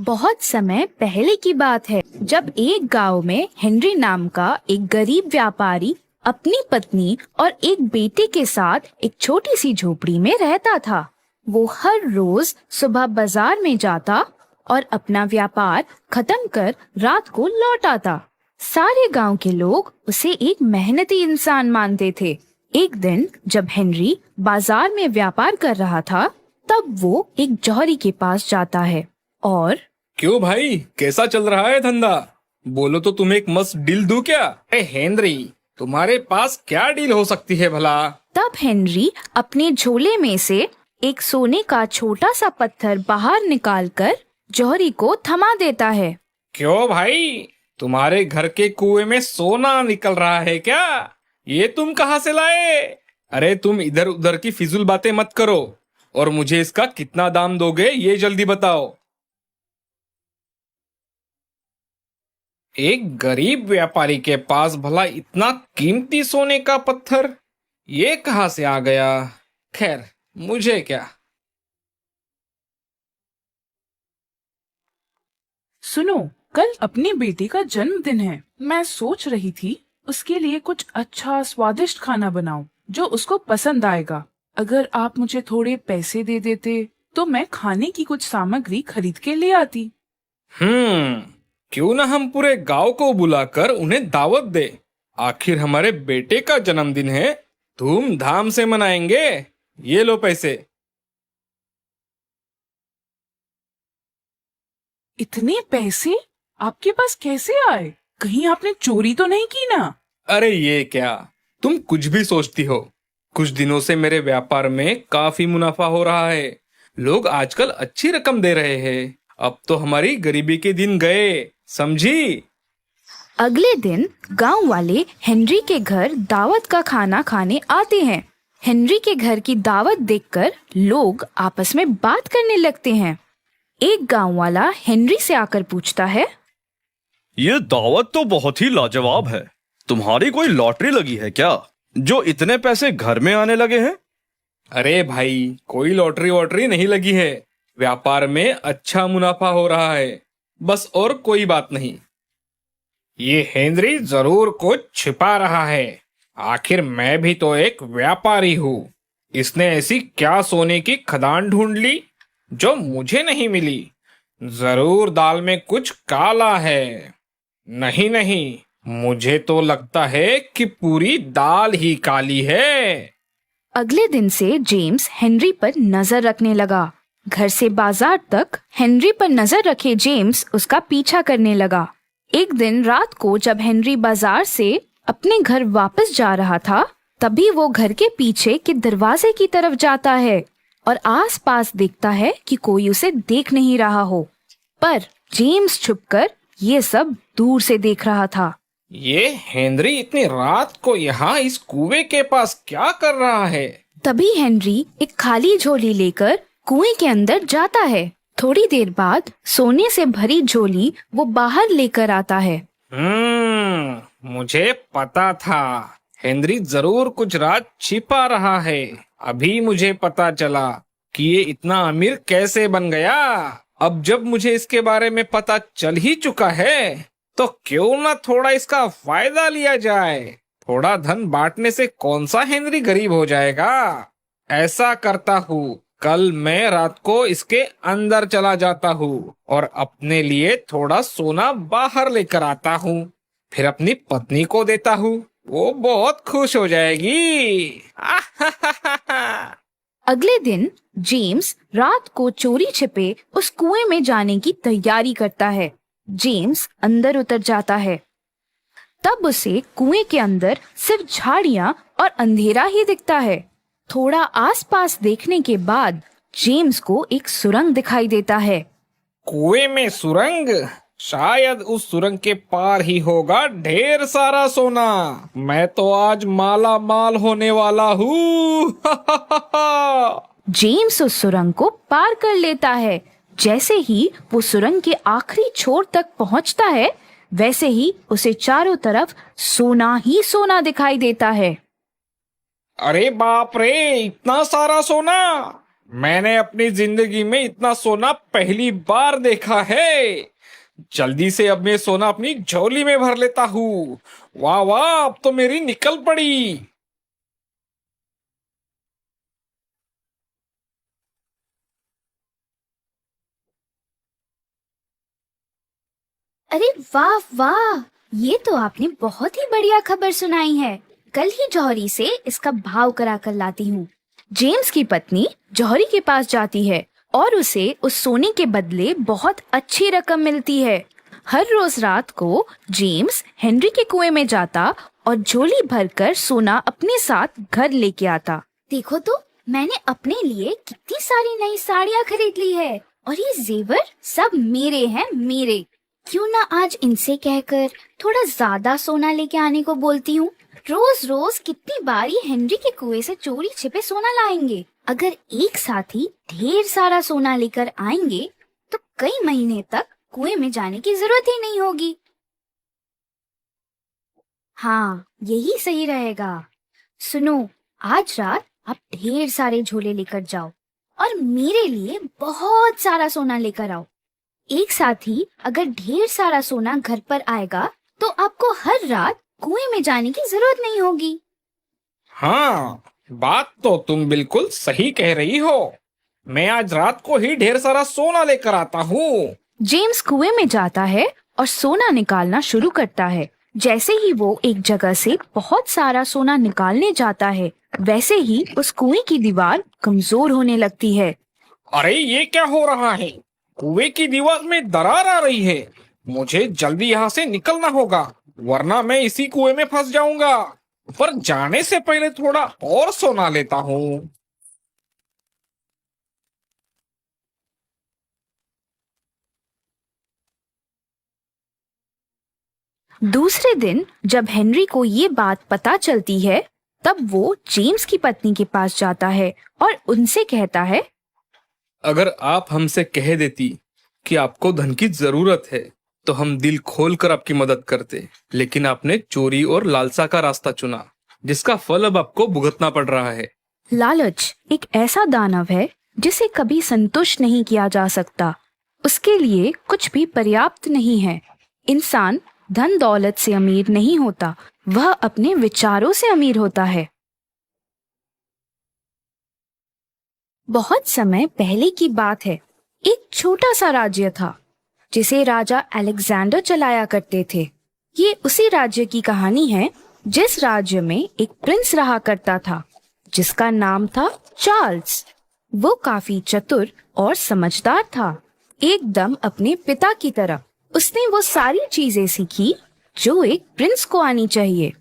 बहुत समय पहले की बात है, जब एक गांव में हेनरी नाम का एक गरीब व्यापारी अपनी पत्नी और एक बेटे के साथ एक छोटी सी झोपड़ी में रहता था। वो हर रोज सुबह बाजार में जाता और अपना व्यापार खत्म कर रात को लौट आता। सारे गांव के लोग उसे एक मेहनती इंसान मानते थे। एक दिन जब हेनरी बाजार में व्यापार कर रहा था, तब वो एक जौहरी के पास जाता है और क्यों भाई, कैसा चल रहा है धंधा? बोलो तो तुम्हें एक मस्त डील दूं क्या? हेनरी, तुम्हारे पास क्या डील हो सकती है भला? तब हेनरी अपने झोले में से एक सोने का छोटा सा पत्थर बाहर निकालकर जौहरी को थमा देता है। क्यों भाई, तुम्हारे घर के कुएं में सोना निकल रहा है क्या? ये तुम कहाँ से लाए? अरे तुम इधर उधर की फिजूल बातें मत करो और मुझे इसका कितना दाम दोगे ये जल्दी बताओ। एक गरीब व्यापारी के पास भला इतना कीमती सोने का पत्थर ये कहाँ से आ गया? खैर, मुझे क्या। सुनो, कल अपनी बेटी का जन्मदिन है। मैं सोच रही थी उसके लिए कुछ अच्छा स्वादिष्ट खाना बनाऊं जो उसको पसंद आएगा। अगर आप मुझे थोड़े पैसे दे देते तो मैं खाने की कुछ सामग्री खरीद के ले आती। क्यों ना हम पूरे गांव को बुलाकर उन्हें दावत दे। आखिर हमारे बेटे का जन्मदिन है, धूमधाम से मनाएंगे। ये लो पैसे। इतने पैसे आपके पास कैसे आए? कहीं आपने चोरी तो नहीं की ना? अरे ये क्या, तुम कुछ भी सोचती हो। कुछ दिनों से मेरे व्यापार में काफी मुनाफा हो रहा है। लोग आजकल अच्छी रकम दे रहे हैं। अब तो हमारी गरीबी के दिन गए, समझी? अगले दिन गांव वाले हेनरी के घर दावत का खाना खाने आते हैं। हेनरी के घर की दावत देखकर लोग आपस में बात करने लगते हैं। एक गांव वाला हेनरी से आकर पूछता है, ये दावत तो बहुत ही लाजवाब है। तुम्हारी कोई लॉटरी लगी है क्या, जो इतने पैसे घर में आने लगे हैं? अरे भाई, कोई लॉटरी वॉटरी नहीं लगी है। व्यापार में अच्छा मुनाफा हो रहा है, बस, और कोई बात नहीं। ये हेनरी जरूर कुछ छिपा रहा है। आखिर मैं भी तो एक व्यापारी हूँ। इसने ऐसी क्या सोने की खदान ढूंढ ली जो मुझे नहीं मिली? जरूर दाल में कुछ काला है। नहीं नहीं, मुझे तो लगता है कि पूरी दाल ही काली है। अगले दिन से जेम्स हेनरी पर नजर रखने लगा। घर से बाजार तक हेनरी पर नजर रखे जेम्स उसका पीछा करने लगा। एक दिन रात को जब हेनरी बाजार से अपने घर वापस जा रहा था, तभी वो घर के पीछे के दरवाजे की तरफ जाता है और आसपास देखता है कि कोई उसे देख नहीं रहा हो। पर जेम्स छुपकर ये सब दूर से देख रहा था। ये हेनरी इतनी रात को यहाँ इस कुएं के पास क्या कर रहा है? तभी हेनरी एक खाली झोली लेकर कुएं के अंदर जाता है। थोड़ी देर बाद सोने से भरी झोली वो बाहर लेकर आता है। मुझे पता था हेनरी जरूर कुछ राज छिपा रहा है। अभी मुझे पता चला कि ये इतना अमीर कैसे बन गया। अब जब मुझे इसके बारे में पता चल ही चुका है, तो क्यों ना थोड़ा इसका फायदा लिया जाए। थोड़ा धन बांटने से कौन सा हेनरी गरीब हो जाएगा। ऐसा करता हूँ, कल मैं रात को इसके अंदर चला जाता हूँ और अपने लिए थोड़ा सोना बाहर लेकर आता हूँ। फिर अपनी पत्नी को देता हूँ, वो बहुत खुश हो जाएगी। अगले दिन जेम्स रात को चोरी छिपे उस कुएं में जाने की तैयारी करता है। जेम्स अंदर उतर जाता है। तब उसे कुएं के अंदर सिर्फ झाड़ियां और अंधेरा ही दिखता है। थोड़ा आसपास देखने के बाद जेम्स को एक सुरंग दिखाई देता है। कुएं में सुरंग? शायद उस सुरंग के पार ही होगा ढेर सारा सोना। मैं तो आज माला माल होने वाला हूँ। जेम्स उस सुरंग को पार कर लेता है। जैसे ही वो सुरंग के आखिरी छोर तक पहुंचता है, वैसे ही उसे चारों तरफ सोना ही सोना दिखाई देता है। अरे बाप रे, इतना सारा सोना! मैंने अपनी जिंदगी में इतना सोना पहली बार देखा है। जल्दी से अब मैं सोना अपनी झोली में भर लेता हूँ। वाह वाह, अब तो मेरी निकल पड़ी। अरे वाह वाह, ये तो आपने बहुत ही बढ़िया खबर सुनाई है। कल ही जौहरी से इसका भाव करा कर लाती हूँ। जेम्स की पत्नी जौहरी के पास जाती है और उसे उस सोने के बदले बहुत अच्छी रकम मिलती है। हर रोज रात को जेम्स हेनरी के कुएं में जाता और झोली भरकर सोना अपने साथ घर लेके आता। देखो तो, मैंने अपने लिए कितनी सारी नई साड़ियाँ खरीद ली है और ये जेवर सब मेरे हैं, मेरे। क्यों ना आज इनसे कहकर थोड़ा ज्यादा सोना लेके आने को बोलती हूँ। रोज रोज कितनी बार ये हेनरी के कुएं से चोरी छिपे सोना लाएंगे। अगर एक साथ ही ढेर सारा सोना लेकर आएंगे तो कई महीने तक कुएं में जाने की जरूरत ही नहीं होगी। हाँ, यही सही रहेगा। सुनो, आज रात आप ढेर सारे झोले लेकर जाओ और मेरे लिए बहुत सारा सोना लेकर आओ। एक साथ ही अगर ढेर सारा सोना घर पर आएगा तो आपको हर रात कुएं में जाने की जरूरत नहीं होगी। हाँ, बात तो तुम बिल्कुल सही कह रही हो। मैं आज रात को ही ढेर सारा सोना लेकर आता हूँ। जेम्स कुएं में जाता है और सोना निकालना शुरू करता है। जैसे ही वो एक जगह से बहुत सारा सोना निकालने जाता है, वैसे ही उस कुएं की दीवार कमजोर होने लगती है। अरे ये क्या हो रहा है? कुएं की दीवार में दरार आ रही है। मुझे जल्दी यहाँ से निकलना होगा, वरना मैं इसी कुएं में फंस जाऊंगा। पर जाने से पहले थोड़ा और सोना लेता हूँ। दूसरे दिन जब हेनरी को ये बात पता चलती है, तब वो जेम्स की पत्नी के पास जाता है और उनसे कहता है, अगर आप हमसे कह देती कि आपको धन की जरूरत है तो हम दिल खोलकर आपकी मदद करते, लेकिन आपने चोरी और लालसा का रास्ता चुना, जिसका फल अब आपको भुगतना पड़ रहा है। लालच एक ऐसा दानव है जिसे कभी संतुष्ट नहीं किया जा सकता। उसके लिए कुछ भी पर्याप्त नहीं है। इंसान धन दौलत से अमीर नहीं होता, वह अपने विचारों से अमीर होता है। बहुत समय पहले की बात है। एक छोटा सा राज्य था जिसे राजा अलेक्जेंडर चलाया करते थे। ये उसी राज्य की कहानी है जिस राज्य में एक प्रिंस रहा करता था जिसका नाम था चार्ल्स। वो काफी चतुर और समझदार था, एकदम अपने पिता की तरह। उसने वो सारी चीजें सीखी जो एक प्रिंस को आनी चाहिए।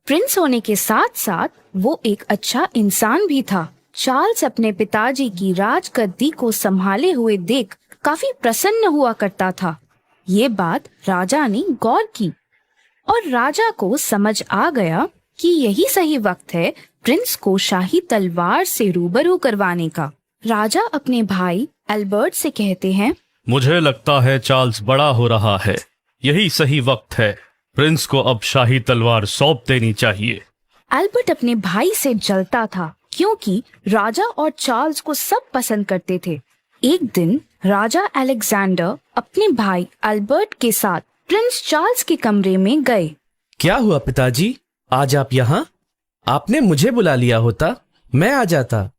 प्रिंस होने के साथ साथ वो एक अच्छा इंसान भी था। चार्ल्स अपने पिताजी की राजगद्दी को संभाले हुए देख काफी प्रसन्न हुआ करता था। ये बात राजा ने गौर की और राजा को समझ आ गया कि यही सही वक्त है प्रिंस को शाही तलवार से रूबरू करवाने का। राजा अपने भाई एल्बर्ट से कहते हैं, मुझे लगता है चार्ल्स बड़ा हो रहा है, यही सही वक्त है। प्रिंस को अब शाही तलवार सौंप देनी चाहिए। एल्बर्ट अपने भाई से जलता था क्योंकि राजा और चार्ल्स को सब पसंद करते थे। एक दिन राजा अलेक्जेंडर अपने भाई एल्बर्ट के साथ प्रिंस चार्ल्स के कमरे में गए। क्या हुआ पिताजी, आज आप यहाँ? आपने मुझे बुला लिया होता, मैं आ जाता।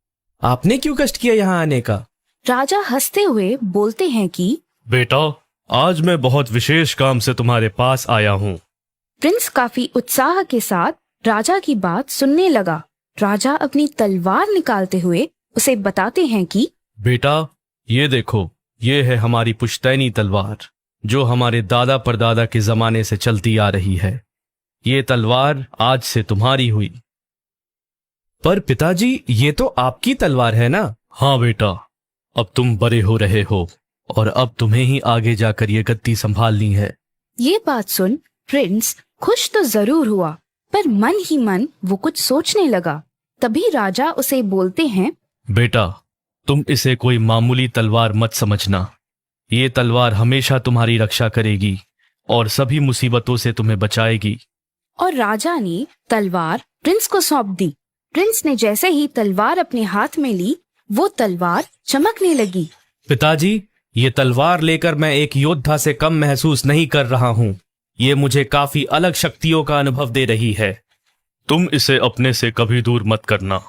आपने क्यों कष्ट किया यहाँ आने का? राजा हंसते हुए बोलते हैं कि बेटा, आज मैं बहुत विशेष काम से तुम्हारे पास आया हूँ। प्रिंस काफी उत्साह के साथ राजा की बात सुनने लगा। राजा अपनी तलवार निकालते हुए उसे बताते हैं कि बेटा, ये देखो, ये है हमारी पुश्तैनी तलवार जो हमारे दादा परदादा के जमाने से चलती आ रही है। ये तलवार आज से तुम्हारी हुई। पर पिताजी, ये तो आपकी तलवार है ना? हाँ बेटा, अब तुम बड़े हो रहे हो और अब तुम्हें ही आगे जाकर ये गद्दी संभालनी है। ये बात सुन प्रिंस खुश तो जरूर हुआ, पर मन ही मन वो कुछ सोचने लगा। तभी राजा उसे बोलते हैं, बेटा, तुम इसे कोई मामूली तलवार मत समझना। ये तलवार हमेशा तुम्हारी रक्षा करेगी और सभी मुसीबतों से तुम्हें बचाएगी। और राजा ने तलवार प्रिंस को सौंप दी। प्रिंस ने जैसे ही तलवार अपने हाथ में ली, वो तलवार चमकने लगी। पिताजी, ये तलवार लेकर मैं एक योद्धा से कम महसूस नहीं कर रहा हूँ। ये मुझे काफी अलग शक्तियों का अनुभव दे रही है। तुम इसे अपने से कभी दूर मत करना,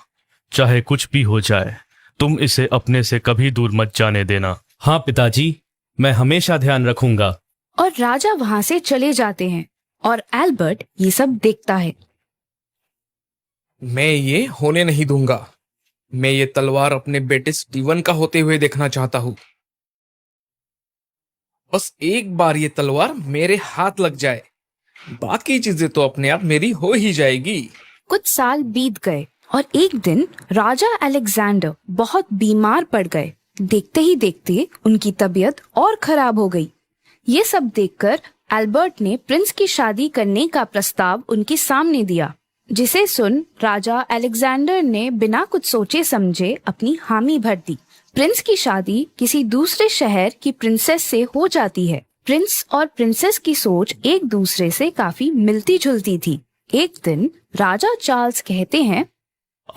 चाहे कुछ भी हो जाए। तुम इसे अपने से कभी दूर मत जाने देना। हाँ पिताजी, मैं हमेशा ध्यान रखूंगा। और राजा वहाँ से चले जाते हैं और एल्बर्ट ये सब देखता है। मैं ये होने नहीं दूंगा। मैं ये तलवार अपने बेटे स्टीवन का होते हुए देखना चाहता हूँ। बस एक बार ये तलवार मेरे हाथ लग जाए, बाकी चीजें तो अपने आप मेरी हो ही जाएगी। कुछ साल बीत गए और एक दिन राजा अलेक्जेंडर बहुत बीमार पड़ गए। देखते ही देखते उनकी तबीयत और खराब हो गई। ये सब देखकर एल्बर्ट ने प्रिंस की शादी करने का प्रस्ताव उनके सामने दिया, जिसे सुन राजा अलेक्जेंडर ने बिना कुछ सोचे समझे अपनी हामी भर दी। प्रिंस की शादी किसी दूसरे शहर की प्रिंसेस से हो जाती है। प्रिंस और प्रिंसेस की सोच एक दूसरे से काफी मिलती जुलती थी। एक दिन राजा चार्ल्स कहते हैं,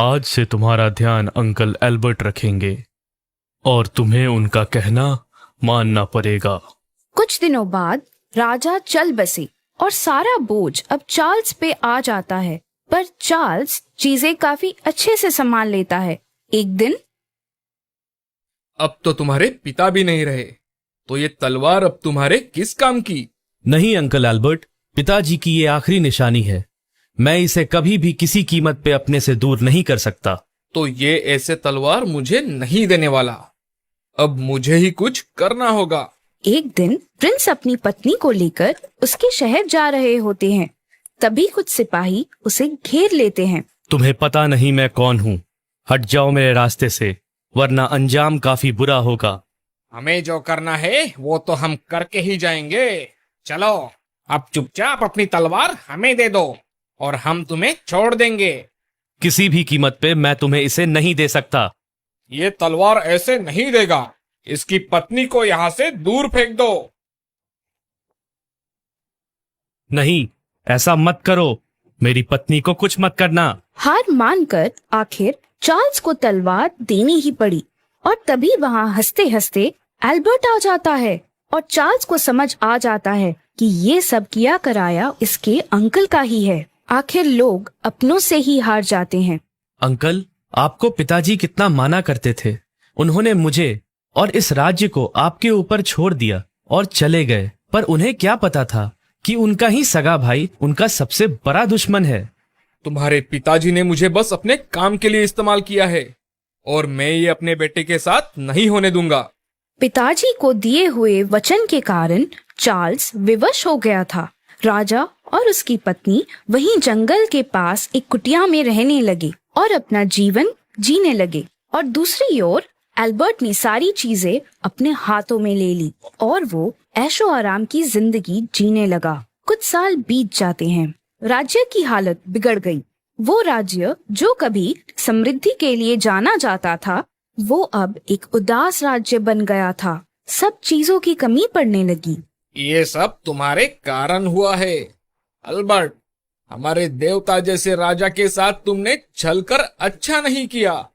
आज से तुम्हारा ध्यान अंकल एल्बर्ट रखेंगे और तुम्हें उनका कहना मानना पड़ेगा। कुछ दिनों बाद राजा चल बसे और सारा बोझ अब चार्ल्स पे आ जाता है। पर चार्ल्स चीजें काफी अच्छे से संभाल लेता है। एक दिन, अब तो तुम्हारे पिता भी नहीं रहे, तो ये तलवार अब तुम्हारे किस काम की? नहीं अंकल एल्बर्ट, पिताजी की ये आखिरी निशानी है। मैं इसे कभी भी किसी कीमत पे अपने से दूर नहीं कर सकता। तो ये ऐसे तलवार मुझे नहीं देने वाला। अब मुझे ही कुछ करना होगा। एक दिन प्रिंस अपनी पत्नी को लेकर उसके शहर जा रहे होते हैं। तभी कुछ सिपाही उसे घेर लेते हैं। तुम्हें पता नहीं मैं कौन हूँ? हट जाओ मेरे रास्ते से, वरना अंजाम काफी बुरा होगा। हमें जो करना है वो तो हम करके ही जाएंगे। चलो, अब चुपचाप अपनी तलवार हमें दे दो और हम तुम्हें छोड़ देंगे। किसी भी कीमत पे मैं तुम्हें इसे नहीं दे सकता। ये तलवार ऐसे नहीं देगा। इसकी पत्नी को यहाँ से दूर फेंक दो। नहीं, ऐसा मत करो। मेरी पत्नी को कुछ मत करना। हार मानकर आखिर चार्ल्स को तलवार देनी ही पड़ी। और तभी वहाँ हंसते हंसते एल्बर्ट आ जाता है और चार्ल्स को समझ आ जाता है कि ये सब किया कराया इसके अंकल का ही है। आखिर लोग अपनों से ही हार जाते हैं। अंकल, आपको पिताजी कितना माना करते थे। उन्होंने मुझे और इस राज्य को आपके ऊपर छोड़ दिया और चले गए। पर उन्हें क्या पता था कि उनका ही सगा भाई उनका सबसे बड़ा दुश्मन है। तुम्हारे पिताजी ने मुझे बस अपने काम के लिए इस्तेमाल किया है और मैं ये अपने बेटे के साथ नहीं होने दूंगा। पिताजी को दिए हुए वचन के कारण चार्ल्स विवश हो गया था। राजा और उसकी पत्नी वहीं जंगल के पास एक कुटिया में रहने लगे और अपना जीवन जीने लगे। और दूसरी ओर एल्बर्ट ने सारी चीजें अपने हाथों में ले ली और वो ऐशो आराम की जिंदगी जीने लगा। कुछ साल बीत जाते हैं। राज्य की हालत बिगड़ गई। वो राज्य जो कभी समृद्धि के लिए जाना जाता था, वो अब एक उदास राज्य बन गया था। सब चीजों की कमी पड़ने लगी। ये सब तुम्हारे कारण हुआ है अल्बर्ट। हमारे देवता जैसे राजा के साथ तुमने छलकर अच्छा नहीं किया,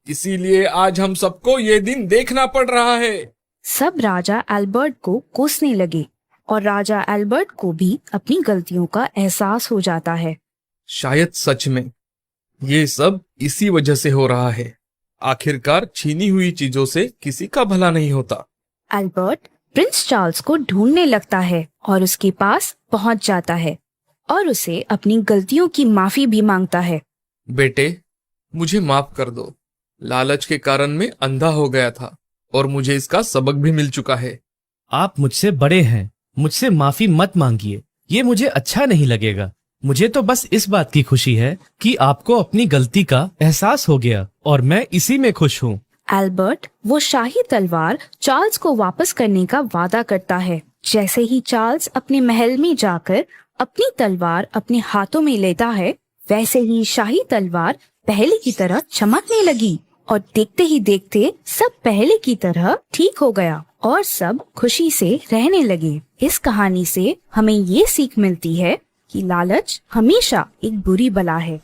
इसीलिए आज हम सबको ये दिन देखना पड़ रहा है। सब राजा एल्बर्ट को कोसने लगे और राजा एल्बर्ट को भी अपनी गलतियों का एहसास हो जाता है। शायद सच में ये सब इसी वजह से हो रहा है। आखिरकार छीनी हुई चीजों से किसी का भला नहीं होता। एल्बर्ट प्रिंस चार्ल्स को ढूंढने लगता है और उसके पास पहुंच जाता है और उसे अपनी गलतियों की माफी भी मांगता है। बेटे, मुझे माफ कर दो। लालच के कारण मैं अंधा हो गया था और मुझे इसका सबक भी मिल चुका है। आप मुझसे बड़े हैं, मुझसे माफी मत मांगिए। ये मुझे अच्छा नहीं लगेगा। मुझे तो बस इस बात की खुशी है कि आपको अपनी गलती का एहसास हो गया और मैं इसी में खुश हूँ। एल्बर्ट वो शाही तलवार चार्ल्स को वापस करने का वादा करता है। जैसे ही चार्ल्स अपने महल में जाकर अपनी तलवार अपने हाथों में लेता है, वैसे ही शाही तलवार पहले की तरह चमकने लगी और देखते ही देखते सब पहले की तरह ठीक हो गया और सब खुशी से रहने लगे। इस कहानी से हमें ये सीख मिलती है कि लालच हमेशा एक बुरी बला है।